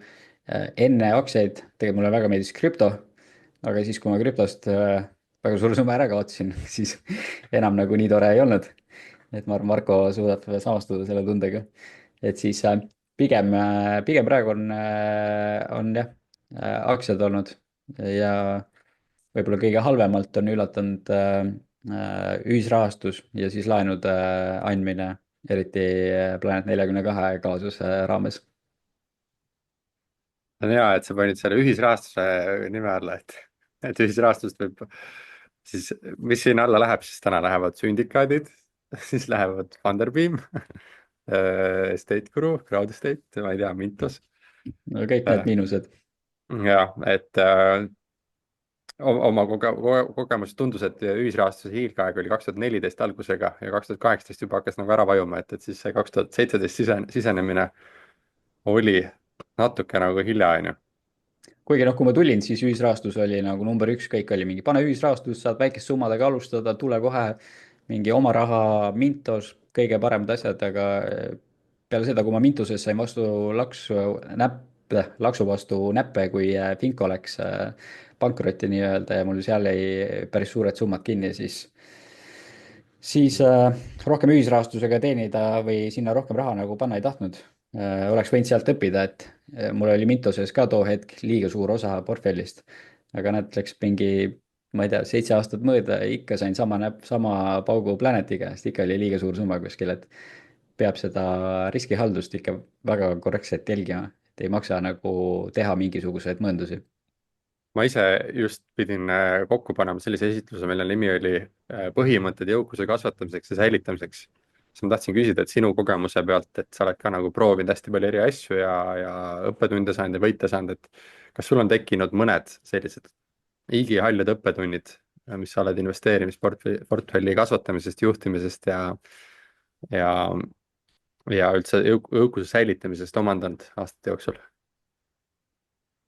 enne aktsiaid tegelikult mulle väga meeldis krüpto, aga siis, kui ma krüptost väga suure summa ära kaotasin, siis enam nagu nii tore ei olnud. et ma arvan, Marko suudab samastuda selle tundega. et siis pigem praegu on jah, aktsiad olnud ja võib-olla kõige halvemalt on üllatanud ühisrahastus ja siis laenude andmine, eriti Planet 42 kaasuse raames. on hea, et sa panid selle ühisrahastuse nime alla, et ühisrahastust võib siis, mis sinna alla läheb, siis täna lähevad sündikaadid, siis lähevad Funderbeam Estate Guru, Crowd Estate, ma ei tea, Mintos. no kõik need miinused. ja, et oma kogemus tundus, et ühisrahastuse hiilgeaeg oli 2014 algusega ja 2018 juba hakkas nagu ära vajuma, et siis see 2017 sisenemine oli natuke nagu hilja, on ju. kuigi noh, kui ma tulin, siis ühisrahastus oli nagu number üks, kõik oli mingi pane ühisrahastus, saad väikeste summadega alustada, tule kohe, mingi oma raha, Mintos, kõige paremad asjad, aga peale seda, kui ma Mintuses sain vastu laksu vastu näppe, kui Finko läks pankrotti nii-öelda ja mul seal jäi päris suured summad kinni, siis rohkem ühisrahastusega teenida või sinna rohkem raha nagu panna ei tahtnud. Oleks võinud sealt õppida, et mul oli Mintoses ka too hetk liiga suur osa portfellist, aga näed, läks mingi, ma ei tea, 7 aastat mööda ja ikka sain sama paugu Planetiga, sest ikka oli liiga suur summa kuskil, et peab seda riskihaldust ikka väga korrektselt jälgima, et ei maksa nagu teha mingisuguseid mõõndusi. ma ise just pidin kokku panema sellise esitluse, mille nimi oli põhimõtted jõukuse kasvatamiseks ja säilitamiseks. siis ma tahtsin küsida, et sinu kogemuse pealt, et sa oled ka nagu proovinud hästi palju eri asju ja õppetunde saanud ja võite saanud, et kas sul on tekkinud mõned sellised igihaljad õppetunnid, mis sa oled investeerimisportfelli kasvatamisest, juhtimisest ja, ja üldse jõukuse säilitamisest omandanud aastate jooksul?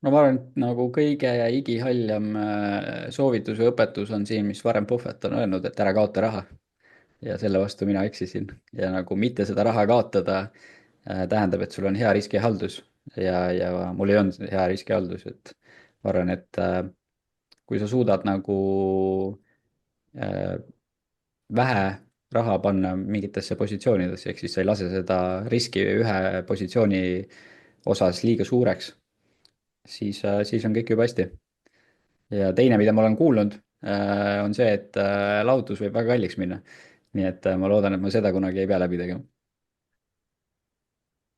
no ma arvan, et nagu kõige igihaljam soovitus või õpetus on siin, mis Warren Buffett on öelnud, et ära kaota raha. ja selle vastu mina eksisin ja nagu mitte seda raha kaotada tähendab, et sul on hea riskihaldus ja mul ei olnud hea riskihaldus, et ma arvan, et kui sa suudad nagu vähe raha panna mingitesse positsioonidesse, ehk siis sa ei lase seda riski ühe positsiooni osas liiga suureks, siis on kõik juba hästi. ja teine, mida ma olen kuulnud, on see, et lahutus võib väga kalliks minna. nii et ma loodan, et ma seda kunagi ei pea läbi tegema.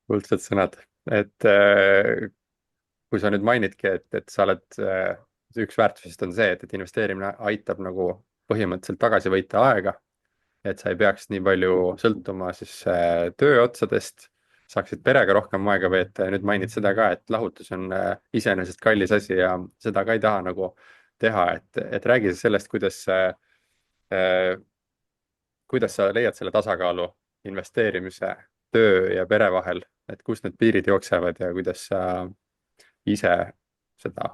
kuldsed sõnad, et kui sa nüüd mainidki, et sa oled, üks väärtusest on see, et investeerimine aitab nagu põhimõtteliselt tagasi võita aega, et sa ei peaks nii palju sõltuma siis tööotsadest, saaksid perega rohkem aega veeta ja nüüd mainid seda ka, et lahutus on iseenesest kallis asi ja seda ka ei taha nagu teha, et räägi siis sellest, kuidas sa leiad selle tasakaalu investeerimise, töö ja pere vahel, et kust need piirid jooksevad ja kuidas sa ise seda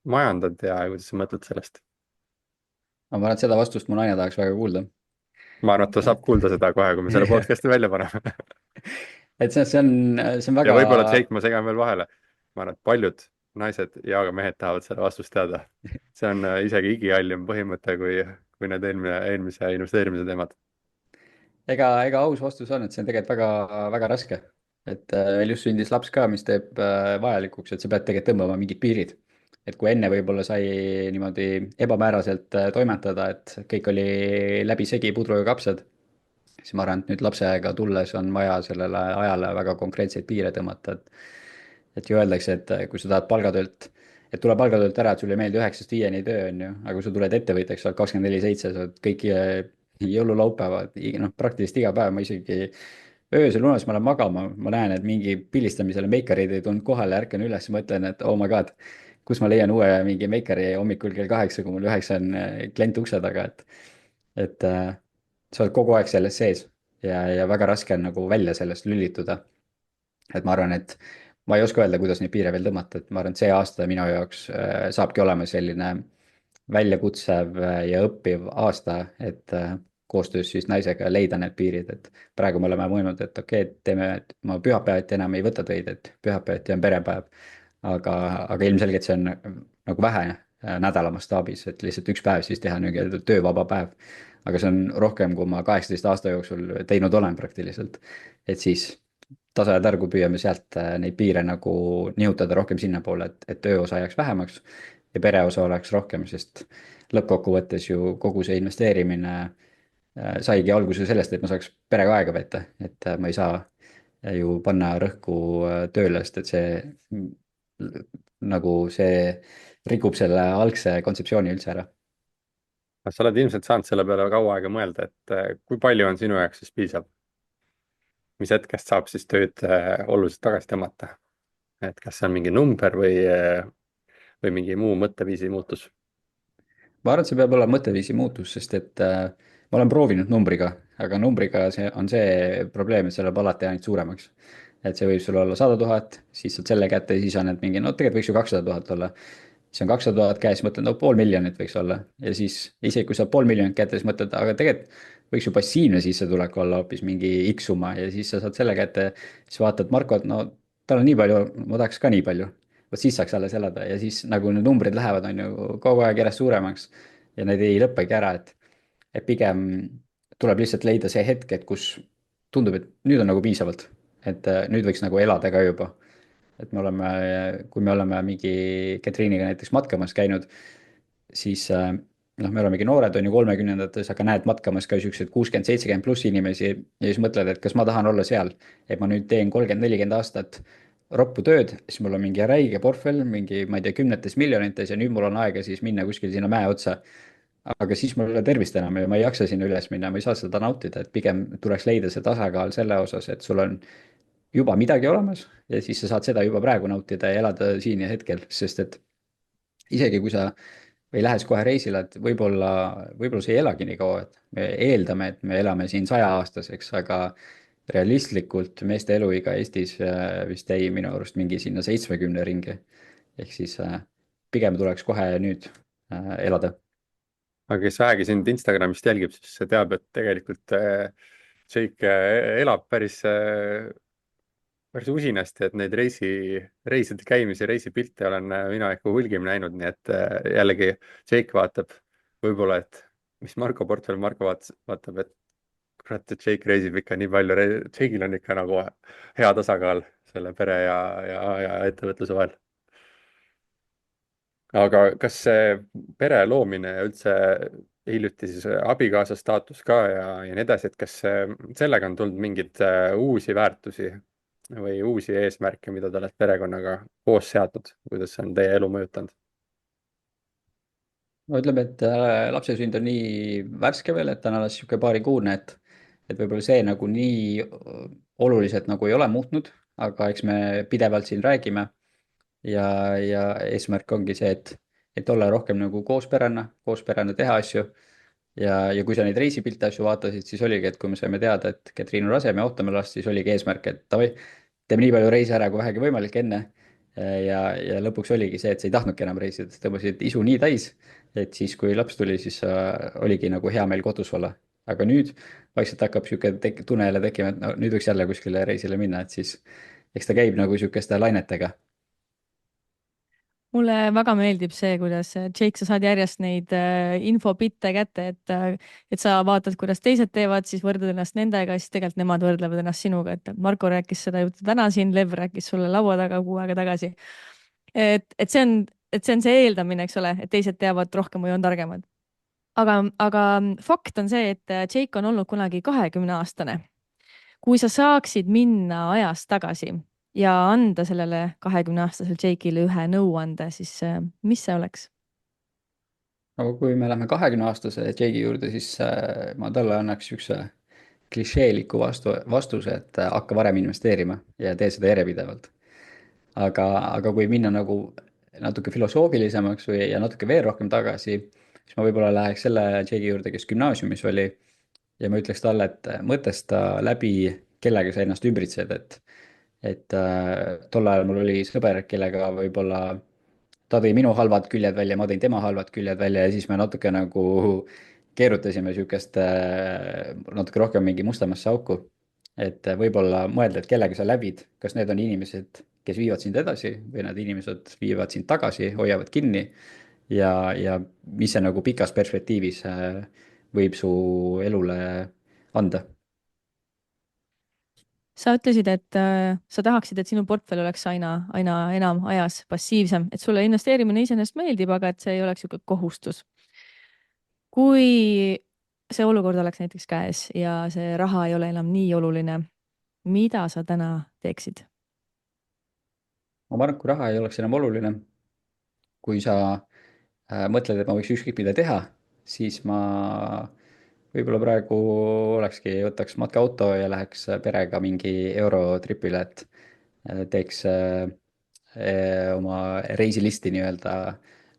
majandad ja kuidas sa mõtled sellest? ma arvan, et seda vastust mu naine tahaks väga kuulda. ma arvan, et ta saab kuulda seda kohe, kui me selle podcast'i välja paneme. et see on väga. ja võib-olla, Jake, ma segan veel vahele. ma arvan, et paljud naised ja ka mehed tahavad selle vastust teada. see on isegi igihaljem põhimõte, kui need eelmise investeerimise teemad. ega aus vastus on, et see on tegelikult väga, väga raske. et meil just sündis laps ka, mis teeb vajalikuks, et sa pead tegelikult tõmbama mingid piirid. et kui enne võib-olla sai niimoodi ebamääraselt toimetada, et kõik oli läbisegi pudru ja kapsad, siis ma arvan, et nüüd lapsega tulles on vaja sellele ajale väga konkreetseid piire tõmmata, et ju öeldakse, et kui sa tahad palgatöölt, et tule palgatöölt ära, et sulle ei meeldi 9-5 töö, on ju, aga kui sa tuled ettevõtjaks, sa oled 24/7, sa oled kõik jõululaupäevad, noh, praktiliselt iga päev, ma isegi öösel unes ma lähen magama, ma näen, et mingi pildistamisele meikarid ei tulnud kohale, ärkan üles, mõtlen, et oh my god, kus ma leian uue mingi Makeri hommikul kell 8, kui mul 9 on klient ukse taga, et sa oled kogu aeg selles sees ja väga raske on nagu välja sellest lülituda. et ma arvan, et ma ei oska öelda, kuidas neid piire veel tõmmata, et ma arvan, et see aasta minu jaoks saabki olema selline väljakutsev ja õppiv aasta, et koostöös siis naisega leida need piirid, et praegu me oleme mõelnud, et okei, et teeme, et ma pühapäeviti enam ei võta töid, et pühapäeviti on perepäev. aga ilmselgelt see on nagu vähe nädala mastaabis, et lihtsalt üks päev siis teha nii-öelda töövaba päev. aga see on rohkem, kui ma 18 aasta jooksul teinud olen praktiliselt. et siis tasa ja targu püüame sealt neid piire nagu nihutada rohkem sinnapoole, et tööosa jääks vähemaks ja pereosa oleks rohkem, sest lõppkokkuvõttes ju kogu see investeerimine saigi alguse sellest, et ma saaks perega aega veeta, et ma ei saa ju panna rõhku tööle, sest et nagu see rikub selle algse kontseptsiooni üldse ära. sa oled ilmselt saanud selle peale kaua aega mõelda, et kui palju on sinu jaoks siis piisav? mis hetkest saab siis tööd oluliselt tagasi tõmmata? et kas see on mingi number või mingi muu mõtteviisi muutus? ma arvan, et see peab olema mõtteviisi muutus, sest et ma olen proovinud numbriga, aga numbriga on see probleem, et see läheb alati ainult suuremaks. et see võib sul olla 100 000, siis saad selle kätte ja siis on need mingi, no tegelikult võiks ju 200 000 olla. siis on 200 000 käes, mõtled, no 500 000 võiks olla ja siis isegi kui saad 500 000 kätte, siis mõtled, aga tegelikult võiks ju passiivne sissetulek olla hoopis mingi X summa ja siis sa saad selle kätte, siis vaatad Markot, no tal on nii palju, ma tahaks ka nii palju. vot siis saaks alles elada ja siis nagu need numbrid lähevad, on ju kogu aeg järjest suuremaks ja need ei lõppegi ära, et pigem tuleb lihtsalt leida see hetk, et kus tundub, et nüüd on nagu piisavalt, et nüüd võiks nagu elada ka juba. et kui me oleme mingi Katriiniga näiteks matkamas käinud, siis noh, me olemegi noored, on ju 30-ndates, aga näed matkamas ka siukseid 60-70 pluss inimesi ja siis mõtled, et kas ma tahan olla seal, et ma nüüd teen 30-40 aastat roppu tööd, siis mul on mingi räige portfell, mingi, ma ei tea, kümnetes miljonites ja nüüd mul on aega siis minna kuskil sinna mäe otsa. aga siis mul ei ole tervist enam ja ma ei jaksa sinna üles minna, ma ei saa seda nautida, et pigem tuleks leida see tasakaal selle osas, et sul on juba midagi olemas ja siis sa saad seda juba praegu nautida ja elada siin ja hetkel, sest et isegi kui sa ei lähe siis kohe reisile, et võib-olla see ei elagi nii kaua, et me eeldame, et me elame siin 100-aastaseks, aga realistlikult meeste eluiga Eestis vist jäi minu arust mingi sinna 70 ringi. ehk siis pigem tuleks kohe nüüd elada. aga kes vähegi sind Instagramist jälgib, siis see teab, et tegelikult Jake elab päris usinasti, et neid reiside käimisi, reisipilte olen mina ikka hulgim näinud, nii et jällegi Jake vaatab võib-olla, et mis Marko portfell, Marko vaatab, et kurat, et Jake reisib ikka nii palju, Jake'il on ikka nagu hea tasakaal selle pere ja ettevõtluse vahel. aga kas see pere loomine ja üldse hiljuti siis abikaasa staatus ka ja nii edasi, et kas sellega on tulnud mingeid uusi väärtusi või uusi eesmärke, mida te olete perekonnaga koos seadnud, kuidas see on teie elu mõjutanud? no ütleme, et lapse sünd on nii värske veel, et ta on alles sihuke paarikuune, et võib-olla see nagu nii oluliselt nagu ei ole muutnud, aga eks me pidevalt siin räägime ja eesmärk ongi see, et olla rohkem nagu koosperena teha asju. ja kui sa neid reisipilte asju vaatasid, siis oligi, et kui me saime teada, et Katriin on rase, me ootame last, siis oligi eesmärk, et davai, teeme nii palju reise ära, kui vähegi võimalik enne. ja lõpuks oligi see, et sa ei tahtnudki enam reisida, sa tõmbasid isu nii täis, et siis, kui laps tuli, siis oligi nagu hea meel kodus olla. aga nüüd vaikselt hakkab sihuke tunne jälle tekkima, et no nüüd võiks jälle kuskile reisile minna, et siis eks ta käib nagu sihukeste lainetega. mulle väga meeldib see, kuidas Jake, sa saad järjest neid infobitte kätte, et sa vaatad, kuidas teised teevad, siis võrdled ennast nendega, siis tegelikult nemad võrdlevad ennast sinuga, et Marko rääkis seda juttu täna siin, Lev rääkis sulle laua taga kuu aega tagasi. et see on see eeldamine, eks ole, et teised teavad rohkem või on targemad. aga fakt on see, et Jake on olnud kunagi 20-aastane. kui sa saaksid minna ajas tagasi ja anda sellele 20-aastasele Jake'ile ühe nõuande, siis mis see oleks? aga kui me läheme 20-aastase Jake'i juurde, siis ma talle annaks siukse klišeeliku vastuse, et hakka varem investeerima ja tee seda järjepidevalt. aga kui minna nagu natuke filosoofilisemaks ja natuke veel rohkem tagasi, siis ma võib-olla läheks selle Jake'i juurde, kes gümnaasiumis oli ja ma ütleks talle, et mõtesta läbi, kellega sa ennast ümbritsed, et tol ajal mul oli sõber, kellega võib-olla ta tõi minu halvad küljed välja, ma tõin tema halvad küljed välja ja siis me natuke nagu keerutasime sihukest natuke rohkem mingi mustemasse auku. et võib-olla mõelda, et kellega sa läbid, kas need on inimesed, kes viivad sind edasi või need inimesed viivad sind tagasi, hoiavad kinni ja mis see nagu pikas perspektiivis võib su elule anda. sa ütlesid, et sa tahaksid, et sinu portfell oleks aina enam ajas passiivsem, et sulle investeerimine iseenesest meeldib, aga et see ei oleks niisugune kohustus. kui see olukord oleks näiteks käes ja see raha ei ole enam nii oluline, mida sa täna teeksid? ma arvan, et kui raha ei oleks enam oluline, kui sa mõtled, et ma võiks ükskõik mida teha, siis ma võib-olla praegu võtaks matkaauto ja läheks perega mingi eurotripile, et teeks oma reisilisti nii-öelda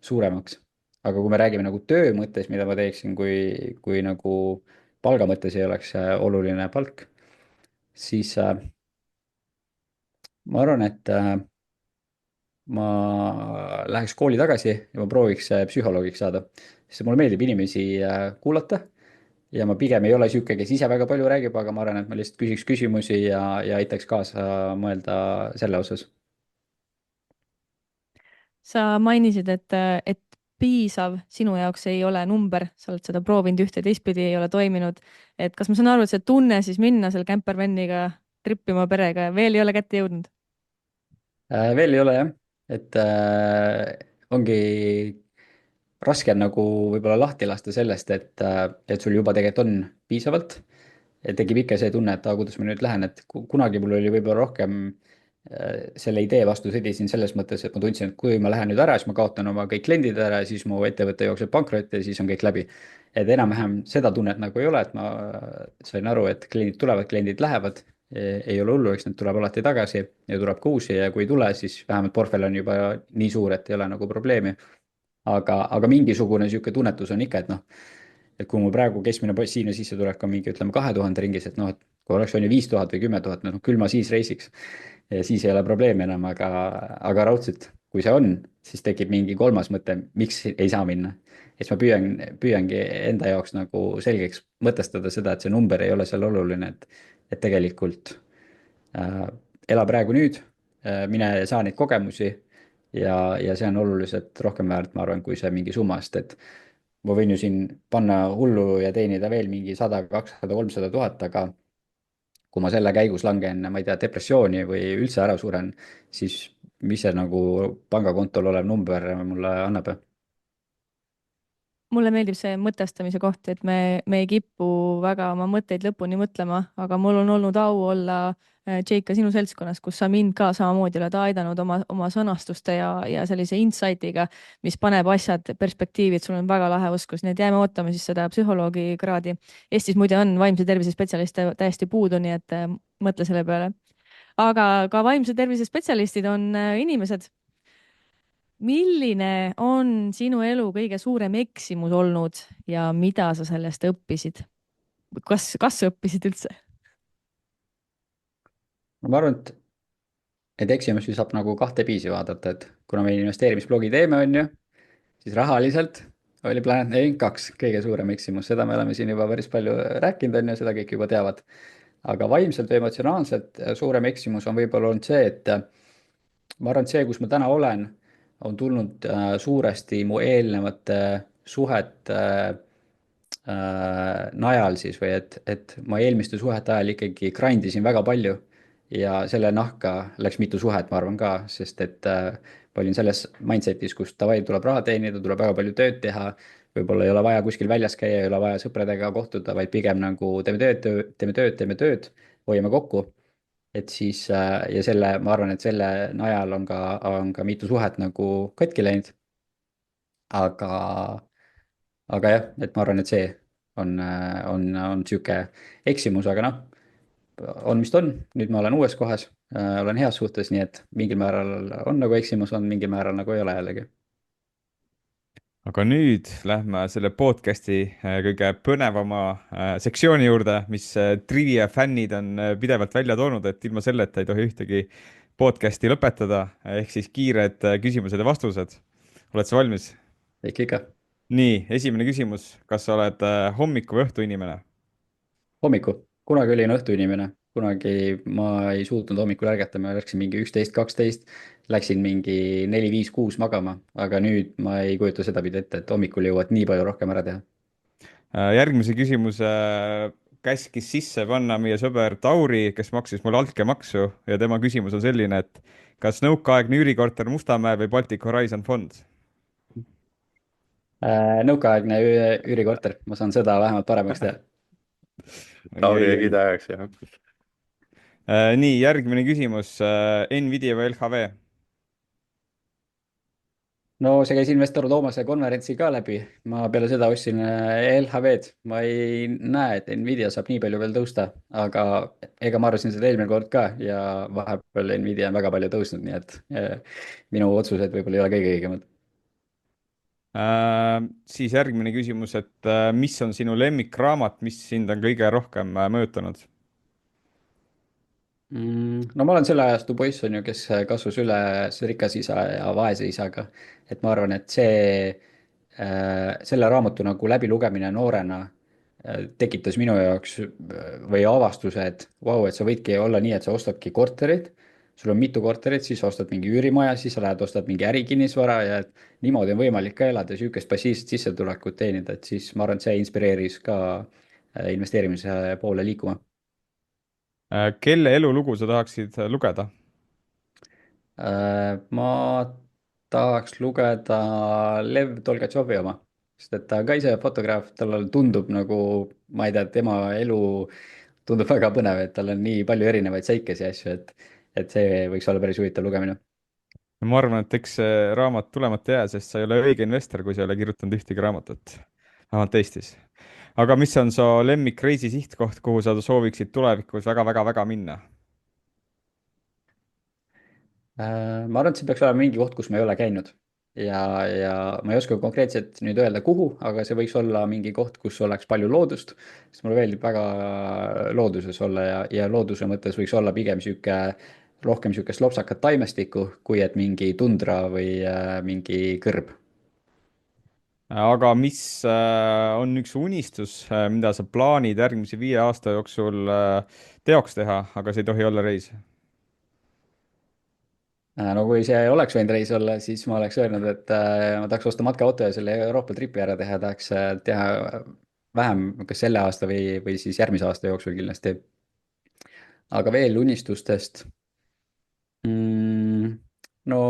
suuremaks. aga kui me räägime nagu töö mõttes, mida ma teeksin, kui nagu palga mõttes ei oleks oluline palk, siis ma arvan, et ma läheks kooli tagasi ja ma prooviks psühholoogiks saada, sest mulle meeldib inimesi kuulata ja ma pigem ei ole sihuke, kes ise väga palju räägib, aga ma arvan, et ma lihtsalt küsiks küsimusi ja aitaks kaasa mõelda selle osas. sa mainisid, et piisav sinu jaoks ei ole number, sa oled seda proovinud ühte ja teistpidi, ei ole toiminud. et kas ma saan aru, et see tunne siis minna seal campervan'iga trippima perega veel ei ole kätte jõudnud? Veel ei ole jah, et ongi raske on nagu võib-olla lahti lasta sellest, et sul juba tegelikult on piisavalt. tekib ikka see tunne, et kuidas ma nüüd lähen, et kunagi mul oli võib-olla rohkem selle idee vastu sõdisin selles mõttes, et ma tundsin, et kui ma lähen nüüd ära, siis ma kaotan oma kõik kliendid ära ja siis mu ettevõte jookseb pankrotti ja siis on kõik läbi. et enam-vähem seda tunnet nagu ei ole, et ma sain aru, et kliendid tulevad, kliendid lähevad, ei ole hullu, eks need tuleb alati tagasi ja tuleb ka uusi ja kui ei tule, siis vähemalt portfell on juba nii suur, et ei ole nagu probleemi. aga mingisugune niisugune tunnetus on ikka, et noh, et kui mul praegu keskmine passiivne sissetulek on mingi, ütleme 2000 ringis, et noh, et kui oleks on ju 5000 või 10 000, noh küll ma siis reisiks. ja siis ei ole probleemi enam, aga raudselt, kui see on, siis tekib mingi kolmas mõte, miks ei saa minna. ja siis ma püüangi enda jaoks nagu selgeks mõtestada seda, et see number ei ole seal oluline, et tegelikult ela praegu nüüd, mine ja saa neid kogemusi ja see on oluliselt rohkem väärt, ma arvan, kui see mingi summa, sest et ma võin ju siin panna hullu ja teenida veel mingi 100, 200, 300 000, aga kui ma selle käigus langen, ma ei tea, depressiooni või üldse ära suren, siis mis see nagu pangakontol olev number mulle annab? mulle meeldib see mõtestamise koht, et me ei kipu väga oma mõtteid lõpuni mõtlema, aga mul on olnud au olla Jake ka sinu seltskonnas, kus sa mind ka samamoodi oled aidanud oma sõnastuste ja sellise insight'iga, mis paneb asjad perspektiivi, et sul on väga lahe oskus, nii et jääme ootama siis seda psühholoogi kraadi. Eestis muide on vaimse tervise spetsialiste täiesti puudu, nii et mõtle selle peale. aga ka vaimse tervise spetsialistid on inimesed. milline on sinu elu kõige suurem eksimus olnud ja mida sa sellest õppisid? kas sa õppisid üldse? ma arvan, et eksimusi saab nagu kahte piisi vaadata, et kuna me investeerimisblogi teeme, on ju, siis rahaliselt oli Planet 2 kõige suurem eksimus, seda me oleme siin juba päris palju rääkinud, on ju, seda kõik juba teavad. aga vaimselt või emotsionaalselt suurem eksimus on võib-olla olnud see, et ma arvan, et see, kus ma täna olen, on tulnud suuresti mu eelnevate suhete najal siis või et ma eelmiste suhete ajal ikkagi grind isin väga palju ja selle nahka läks mitu suhet, ma arvan ka, sest et ma olin selles mindset'is, kus davai, tuleb raha teenida, tuleb väga palju tööd teha, võib-olla ei ole vaja kuskil väljas käia, ei ole vaja sõpradega kohtuda, vaid pigem nagu teeme tööd, hoiame kokku. et siis ja ma arvan, et selle najal on ka mitu suhet nagu katki läinud. aga aga jah, et ma arvan, et see on sihuke eksimus, aga noh, on, mis ta on, nüüd ma olen uues kohas, olen heas suhtes, nii et mingil määral on nagu eksimus, on mingil määral nagu ei ole jällegi. aga nüüd lähme selle podcasti kõige põnevama sektsiooni juurde, mis trivia fännid on pidevalt välja toonud, et ilma selleta ei tohi ühtegi podcasti lõpetada, ehk siis kiired küsimused ja vastused. Oled sa valmis? Ikka. Nii, esimene küsimus. Kas sa oled hommiku või õhtu inimene? Hommiku. Kunagi olin õhtu inimene. Kunagi ma ei suutnud hommikul ärgata, ma ärkasin mingi 11-12, läksin mingi 4-5-6 magama, aga nüüd ma ei kujuta sedapidi ette, et hommikul jõuad nii palju rohkem ära teha. Järgmise küsimuse käskis sisse panna meie sõber Tauri, kes maksis mulle altkäemaksu ja tema küsimus on selline, et kas nõukaaegne üürikorter Mustamäel või Baltic Horizon fond? Nõukaaegne üürikorter, ma saan seda vähemalt paremaks teha. Tauri tegi täieks, jah. Nii, järgmine küsimus. Nvidia või LHV? No see käis investor Toomase konverentsi ka läbi. Ma peale seda ostsin LHV-d. Ma ei näe, et Nvidia saab nii palju veel tõusta, aga ega ma arvasin seda eelmine kord ka ja vahepeal Nvidia on väga palju tõusnud, nii et minu otsused võib-olla ei ole kõige õigemad. Siis järgmine küsimus, et mis on sinu lemmikraamat, mis sind on kõige rohkem mõjutanud? No ma olen selle ajastu poiss on ju, kes kasvas üles rikas isa ja vaese isaga. Et ma arvan, et selle raamatu nagu läbilugemine noorena tekitas minu jaoks või avastuse, et vau, et sa võidki olla nii, et sa ostadki korterit, sul on mitu korterit, siis sa ostad mingi üürimaja, siis sa lähed ostad mingi ärikinnisvara ja et niimoodi on võimalik ka elada ja sihukest passiivset sissetulekut teenida, et siis ma arvan, et see inspireeris ka investeerimise poole liikuma. Kelle elulugu sa tahaksid lugeda? Ma tahaks lugeda Lev Tolgatšovi oma, sest et ta ka ise fotograaf, tal tundub nagu, ma ei tea, tema elu tundub väga põnev, et tal on nii palju erinevaid seikesi ja asju, et see võiks olla päris huvitav lugemine. Ma arvan, et eks see raamat tulemata jää, sest sa ei ole õige investor, kui sa ei ole kirjutanud ühtegi raamatut, vähemalt Eestis. Aga mis on su lemmik reisi sihtkoht, kuhu sa sooviksid tulevikus väga-väga-väga minna? Ma arvan, et see peaks olema mingi koht, kus ma ei ole käinud ja ma ei oska konkreetselt nüüd öelda, kuhu, aga see võiks olla mingi koht, kus oleks palju loodust, sest mulle meeldib väga looduses olla ja looduse mõttes võiks olla pigem rohkem sihukest lopsakat taimestikku, kui et mingi tundra või mingi kõrb. Aga mis on üks unistus, mida sa plaanid järgmise 5 aasta jooksul teoks teha, aga see ei tohi olla reis? No kui see oleks võinud reis olla, siis ma oleks öelnud, et ma tahaks osta matkaauto ja selle Euroopa tripi ära teha, tahaks teha vähem, kas selle aasta või siis järgmise aasta jooksul kindlasti. Aga veel unistustest. No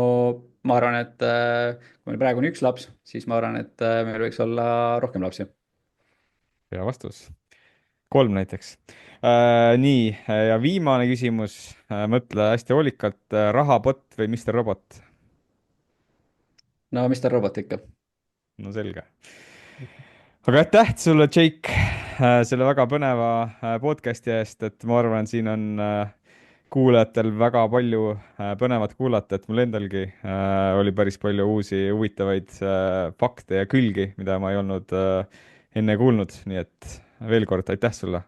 ma arvan, et kui meil praegu on 1 laps, siis ma arvan, et meil võiks olla rohkem lapsi. Hea vastus. 3 näiteks. Nii, ja viimane küsimus. Mõtle hästi hoolikalt, Rahabot või Mr. Robot? No Mr. Robot ikka. No selge. Aga aitäh sulle, Jake, selle väga põneva podcasti eest, et ma arvan, siin on kuulajatel väga palju põnevat kuulata, et mul endalgi oli päris palju uusi huvitavaid fakte ja külgi, mida ma ei olnud enne kuulnud, nii et veel kord aitäh sulle.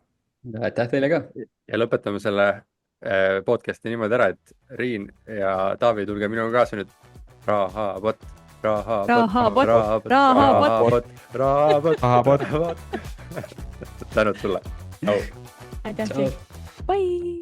Aitäh teile ka. Ja lõpetame selle podcasti niimoodi ära, et Riin ja Taavi, tulge minuga kaasa nüüd. Rahabot. Rahabot. Tänud sulle. Aitäh, Jake. Bye!